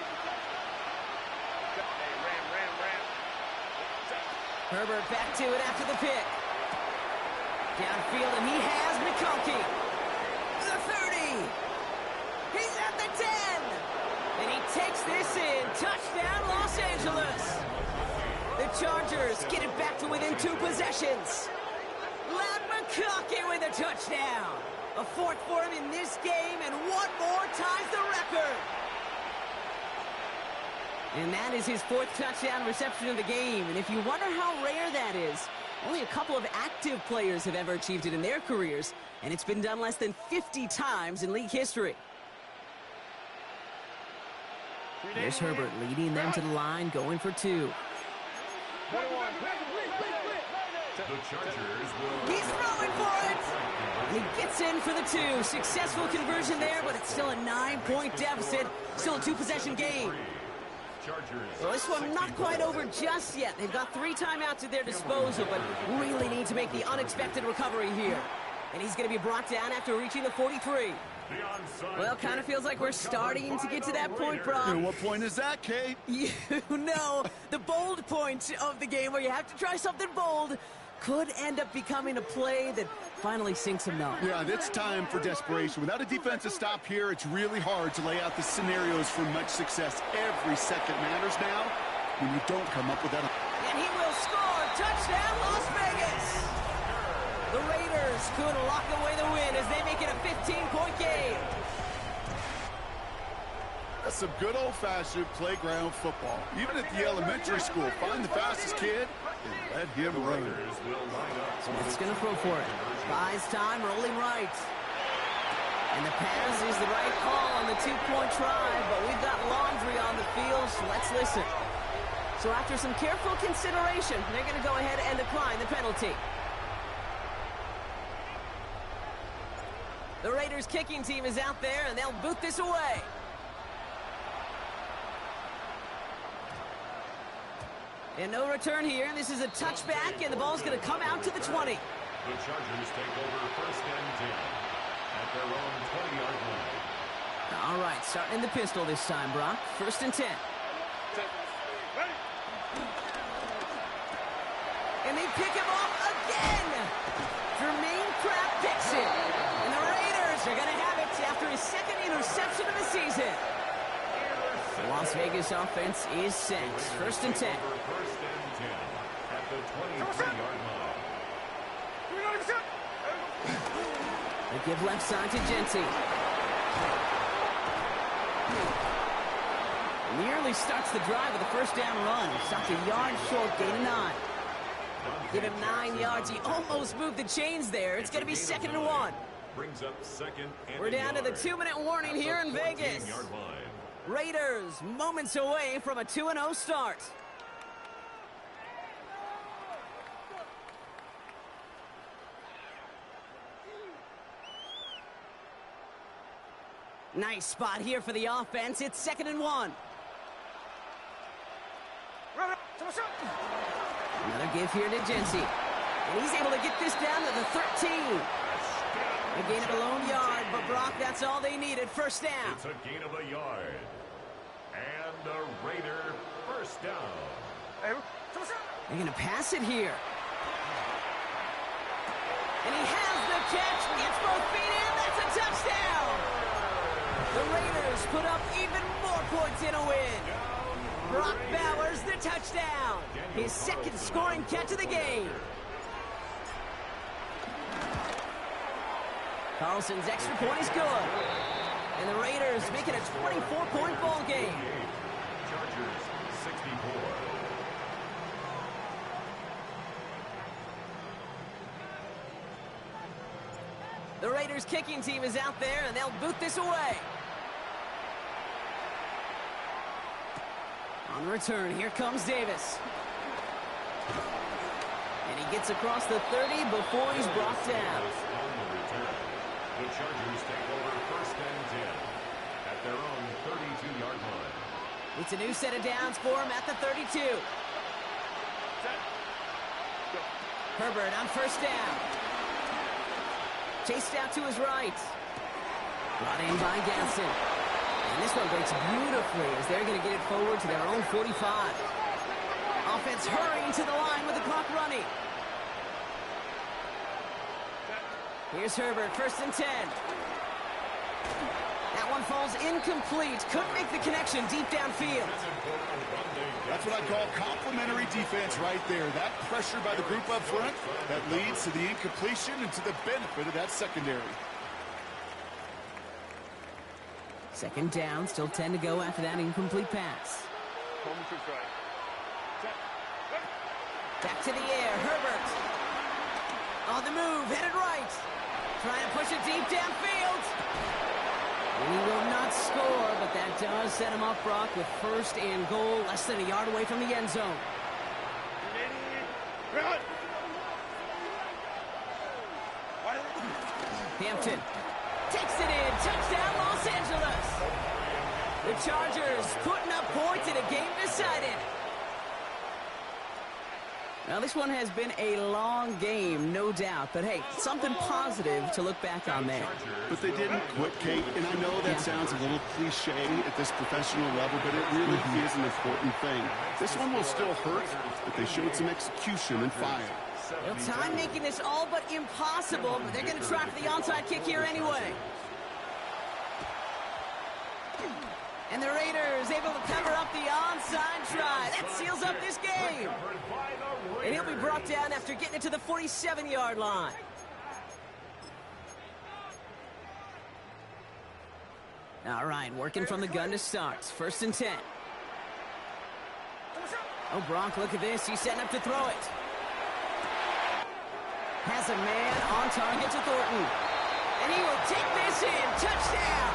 [SPEAKER 1] Herbert back to it after the pick. Downfield, and he has McConkey. The 30. He's at the 10. And he takes this in. Touchdown, Los Angeles. The Chargers get it back to within 2 possessions. Ladd McConkey with a touchdown. A 4th for him in this game, and 1 more ties the record. And that is his 4th touchdown reception of the game. And if you wonder how rare that is, only a couple of active players have ever achieved it in their careers, and it's been done less than 50 times in league history. There's Herbert leading them to the line, going for 2.
[SPEAKER 2] The Chargers will...
[SPEAKER 1] He's throwing for it! And he gets in for the 2. Successful conversion there, but it's still a 9-point deficit. Still a 2-possession game. Well, this one not quite over just yet. They've got 3 timeouts at their disposal, but really need to make the unexpected recovery here. And he's going to be brought down after reaching the 43. Well, kind of feels like we're starting to get to that point, Brock.
[SPEAKER 3] And what point is that, Kate?
[SPEAKER 1] You know, the bold point of the game where you have to try something bold could end up becoming a play that finally sinks him now.
[SPEAKER 3] Yeah, it's time for desperation. Without a defensive stop here, it's really hard to lay out the scenarios for much success. Every second matters now when you don't come up with that.
[SPEAKER 1] And he will score. Touchdown, Las Vegas. The Raiders could lock away the win as they make it a 15-point game.
[SPEAKER 3] That's some good old-fashioned playground football. Even at the elementary school, find the fastest kid and let him run.
[SPEAKER 1] Smith's going to throw for it. Buys time, rolling right. And the pass is the right call on the 2-point try, but we've got laundry on the field, so let's listen. So after some careful consideration, they're going to go ahead and decline the penalty. The Raiders kicking team is out there, and they'll boot this away. And no return here. This is a touchback, and the ball's going to come out to the 20.
[SPEAKER 2] The Chargers take over 1st and 10 at their own 20-yard line.
[SPEAKER 1] All right, starting in the pistol this time, Brock. 1st and 10. And they pick him off again. Jermaine Pratt picks it. And the Raiders are going to have it after his 2nd interception of the season. The Las Vegas offense is set. 1st and 10.
[SPEAKER 2] 1st and 10 at the 23-yard line.
[SPEAKER 1] They give left side to Jency. Nearly starts the drive with a 1st down run. Stopped a yard short, gain of 9. Give him 9 yards. He almost moved the chains there. It's going to be 2nd and 1.
[SPEAKER 2] Brings up 2nd and
[SPEAKER 1] We're down to the 2-minute warning here in Vegas. Raiders moments away from a 2-0 start. Nice spot here for the offense. It's 2nd and 1. Another give here to Jency. And he's able to get this down to the 13. A gain of a lone yard, but Brock, that's all they needed. 1st down.
[SPEAKER 2] It's a gain of a yard. And a Raider 1st down.
[SPEAKER 1] They're going to pass it here. And he has the catch. Gets both feet in. That's a touchdown. The Raiders put up even more points in a win. Brock Bowers, the touchdown. His 2nd scoring catch of the game. Carlson's extra point is good. And the Raiders make it a 24-point ball game.
[SPEAKER 2] Chargers 64.
[SPEAKER 1] The Raiders kicking team is out there, and they'll boot this away. On the return, here comes Davis. And he gets across the 30 before he's brought down.
[SPEAKER 2] On the return, the Chargers take over 1st and 10 at their own 32-yard line.
[SPEAKER 1] It's a new set of downs for him at the 32. Herbert on 1st down. Chased out to his right. Brought in by Gasson. And this one breaks beautifully as they're going to get it forward to their own 45. Offense hurrying to the line with the clock running. Here's Herbert, 1st and 10. That one falls incomplete. Couldn't make the connection deep downfield.
[SPEAKER 3] That's what I call complimentary defense right there. That pressure by the group up front, that leads to the incompletion and to the benefit of that secondary.
[SPEAKER 1] 2nd down, still 10 to go after that incomplete pass. Back to the air, Herbert. On the move, headed right. Trying to push it deep downfield. And he will not score, but that does set him up, Brock, with 1st and goal, less than a yard away from the end zone. Hampton takes it in. Touchdown, Los Angeles. The Chargers putting up points in a game decided. Now, this one has been a long game, no doubt. But, hey, something positive to look back on there.
[SPEAKER 3] But they didn't quit, Kate. And I know that sounds a little cliche at this professional level, but it really is an important thing. This one will still hurt, but they showed some execution and fire.
[SPEAKER 1] Well, time making this all but impossible, but they're going to try for the onside kick here anyway. And the Raiders able to cover up the onside try. That seals up this game. And he'll be brought down after getting it to the 47-yard line. All right, working from the gun to start. 1st and 10. Oh, Brock, look at this. He's setting up to throw it. Has a man on target to Thornton. And he will take this in. Touchdown!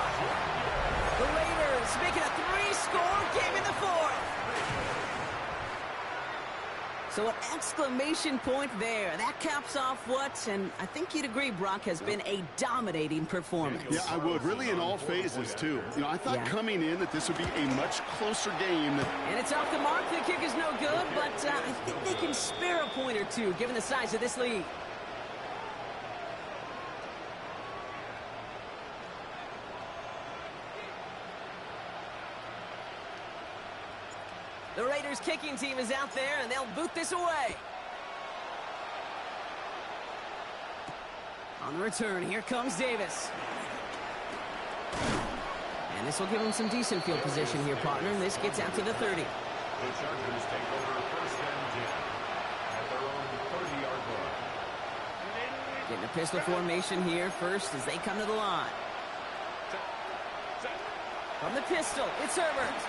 [SPEAKER 1] The Raiders making a 3-score game in the 4th. So an exclamation point there. That caps off what, and I think you'd agree, Brock, has been a dominating performance.
[SPEAKER 3] Yeah, I would. Really in all phases, too. You know, I thought coming in that this would be a much closer game.
[SPEAKER 1] And it's off the mark. The kick is no good, but I think they can spare a point or two, given the size of this lead. The Raiders kicking team is out there, and they'll boot this away. On the return, here comes Davis. And this will give him some decent field position here, partner. And this gets out to the 30.
[SPEAKER 2] The Chargers take over 1st and 10 at their own 30-yard line.
[SPEAKER 1] Getting a pistol formation here first as they come to the line. From the pistol, it's Herbert.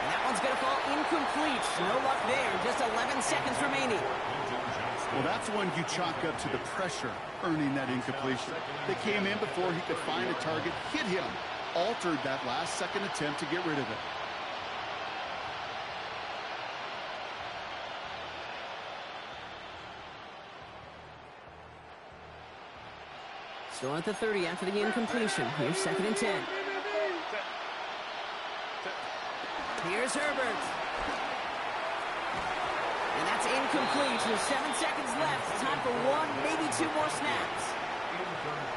[SPEAKER 1] And that one's going to fall incomplete. No luck there. Just 11 seconds remaining.
[SPEAKER 3] Well, that's when you chalk up to the pressure earning that incompletion. They came in before he could find a target, hit him, altered that last-second attempt to get rid of it.
[SPEAKER 1] Still at the 30 after the incompletion. Here's 2nd and 10. Here's Herbert. And that's incomplete with 7 seconds left. Time for 1, maybe 2 more snaps.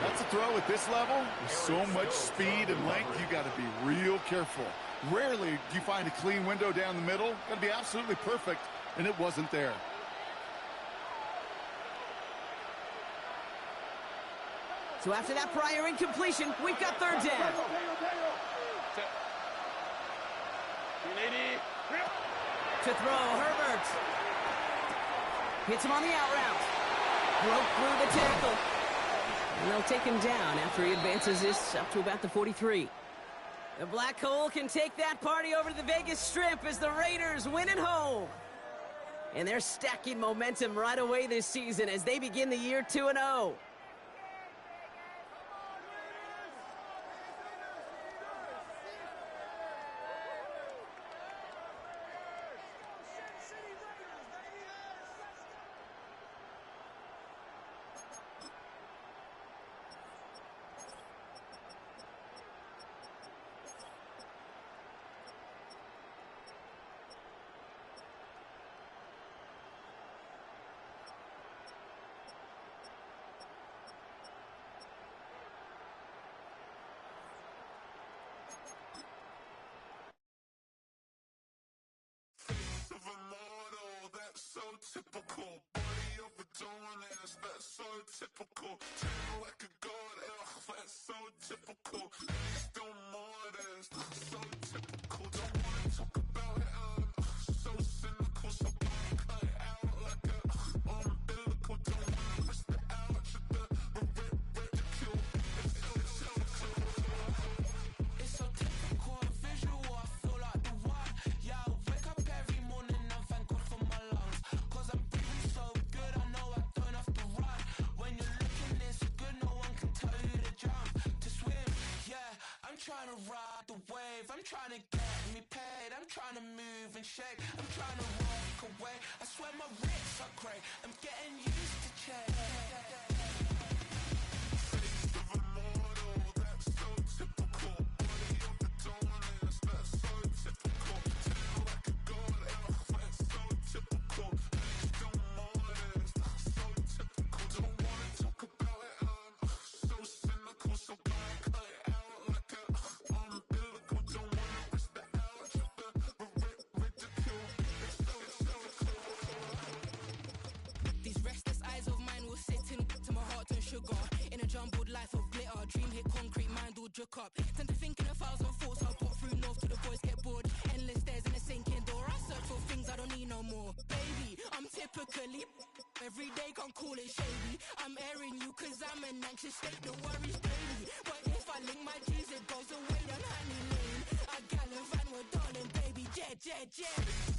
[SPEAKER 3] That's a throw at this level. With so much speed and length, you got to be real careful. Rarely do you find a clean window down the middle. Got to be absolutely perfect, and it wasn't there.
[SPEAKER 1] So after that prior incompletion, we've got 3rd down. To throw, Herbert. Hits him on the out route. Broke through the tackle. And they'll take him down after he advances this up to about the 43. The Black Hole can take that party over to the Vegas Strip as the Raiders win at home. And they're stacking momentum right away this season as they begin the year 2-0.
[SPEAKER 5] Typical body of a doing this, that's so typical. Treat like a god, that's so typical. Please don't more this, that's so typical. Don't wanna talk about it, I'm so cynical. So cut it out like a umbilical. Don't wanna miss the out, should the ridicule. It's so typical, visual, I feel like the one. Yeah, I wake up every morning and thank God for my lungs. Cause I'm breathing so good, I know I don't have to run. When you're looking this good, no one can tell you to jump, to swim. Yeah, I'm trying to ride the wave, I'm trying to get me paid, I'm trying to move and shake, I'm trying to walk away. I swear my wrists are great, I'm getting used to change. Face of a mortal, that's so typical. Body of the dominance, that's so typical. Tail like a god, that's so typical. Please don't more this, that's so typical. Don't wanna talk about it, I'm so cynical. So cut it out like a umbilical. Don't wanna risk the out, just the ridicule. It's so typical.
[SPEAKER 6] These restless eyes of mine will sit in to my heart and sugar. In a jumbled life of glitter, dream hit concrete, mind all jook up. Tend to think in 1,000 thoughts, I'll pop through north till the boys get bored. Endless stairs in a sinking door, I search for things I don't need no more. Baby, I'm typically every day, can't call it shady. I'm airing you cause I'm an anxious state, the worries daily. But if I link my G's, it goes away down honey lane. I gallop and we're darling, baby, jet, jet, jet.